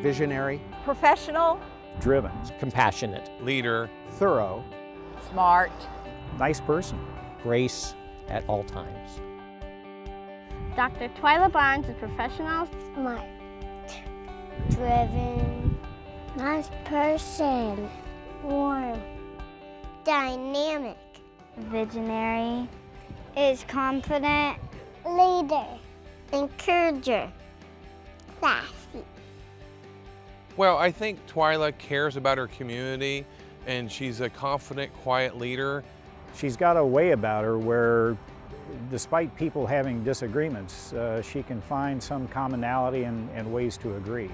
Visionary. Professional. Driven. Compassionate. Leader. Thorough. Smart. Nice person. Grace at all times. Dr. Twyla Barnes is professional. Smart. Driven. Nice person. Warm. Dynamic. Visionary. Is confident. Leader. Encourager. Classy. Well, I think Twyla cares about her community, and she's a confident, quiet leader. She's got a way about her where, despite people having disagreements, she can find some commonality and ways to agree.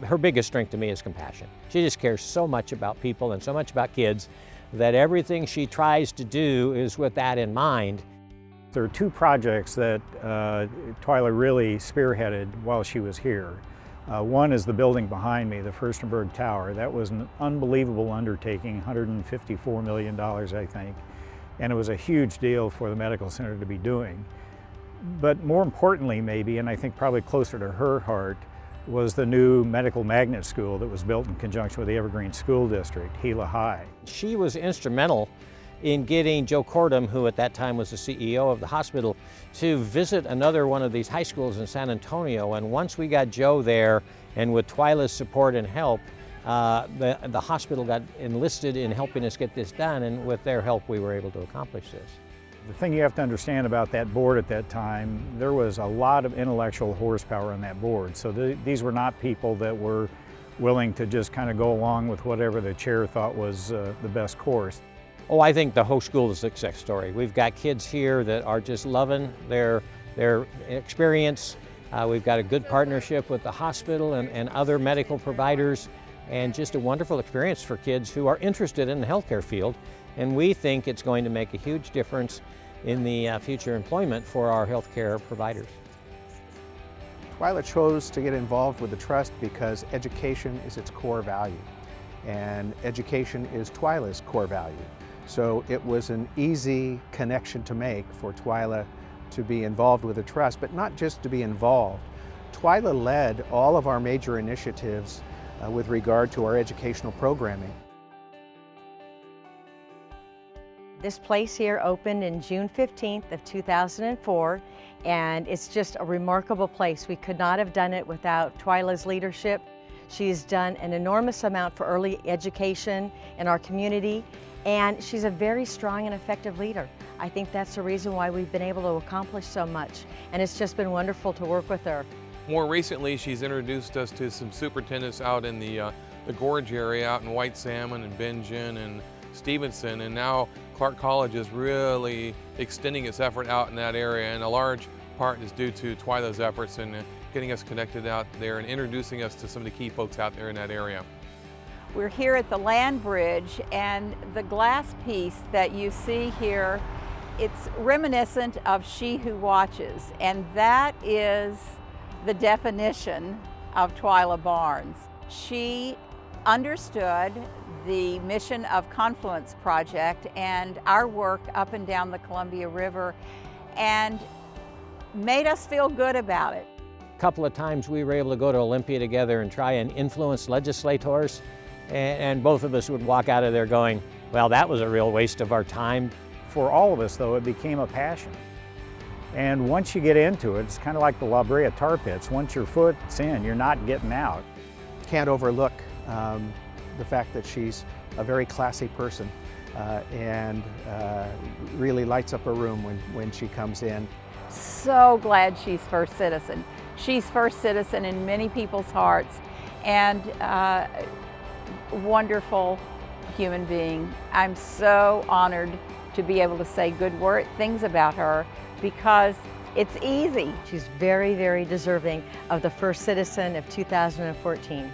Her biggest strength to me is compassion. She just cares so much about people and so much about kids that everything she tries to do is with that in mind. There are two projects that Twyla really spearheaded while she was here. One is the building behind me, the Furstenberg Tower. That was an unbelievable undertaking, $154 million, I think. And it was a huge deal for the medical center to be doing. But more importantly, maybe, and I think probably closer to her heart, was the new medical magnet school that was built in conjunction with the Evergreen School District, Gila High. She was instrumental in getting Joe Cordum, who at that time was the CEO of the hospital, to visit another one of these high schools in San Antonio. And once we got Joe there, and with Twyla's support and help, the hospital got enlisted in helping us get this done, and with their help we were able to accomplish this. The thing you have to understand about that board at that time, there was a lot of intellectual horsepower on that board. So these were not people that were willing to just kind of go along with whatever the chair thought was the best course. Oh, I think the whole school is a success story. We've got kids here that are just loving their experience. We've got a good partnership with the hospital and other medical providers, and just a wonderful experience for kids who are interested in the healthcare field. And we think it's going to make a huge difference in the future employment for our healthcare providers. Twyla chose to get involved with the Trust because education is its core value, and education is Twyla's core value. So it was an easy connection to make for Twyla to be involved with the Trust, but not just to be involved. Twyla led all of our major initiatives with regard to our educational programming. This place here opened in June 15th of 2004, and it's just a remarkable place. We could not have done it without Twyla's leadership. She's done an enormous amount for early education in our community, and she's a very strong and effective leader. I think that's the reason why we've been able to accomplish so much, and it's just been wonderful to work with her. More recently, she's introduced us to some superintendents out in the Gorge area, out in White Salmon and Bingen and Stevenson, and now Clark College is really extending its effort out in that area, and a large part is due to Twyla's efforts in getting us connected out there and introducing us to some of the key folks out there in that area. We're here at the land bridge, and the glass piece that you see here, it's reminiscent of She Who Watches, and that is the definition of Twyla Barnes. She understood the mission of Confluence Project and our work up and down the Columbia River, and made us feel good about it. A couple of times we were able to go to Olympia together and try and influence legislators, and both of us would walk out of there going, well, that was a real waste of our time. For all of us, though, it became a passion. And once you get into it, it's kind of like the La Brea tar pits. Once your foot's in, you're not getting out. Can't overlook the fact that she's a very classy person and really lights up a room when she comes in. So glad she's First Citizen. She's First Citizen in many people's hearts, and wonderful human being. I'm so honored to be able to say good things about her, because it's easy. She's very, very deserving of the First Citizen of 2014.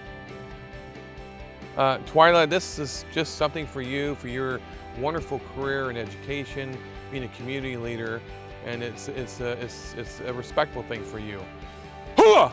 Twyla, this is just something for you, for your wonderful career in education, being a community leader, and it's a respectful thing for you. Hooah!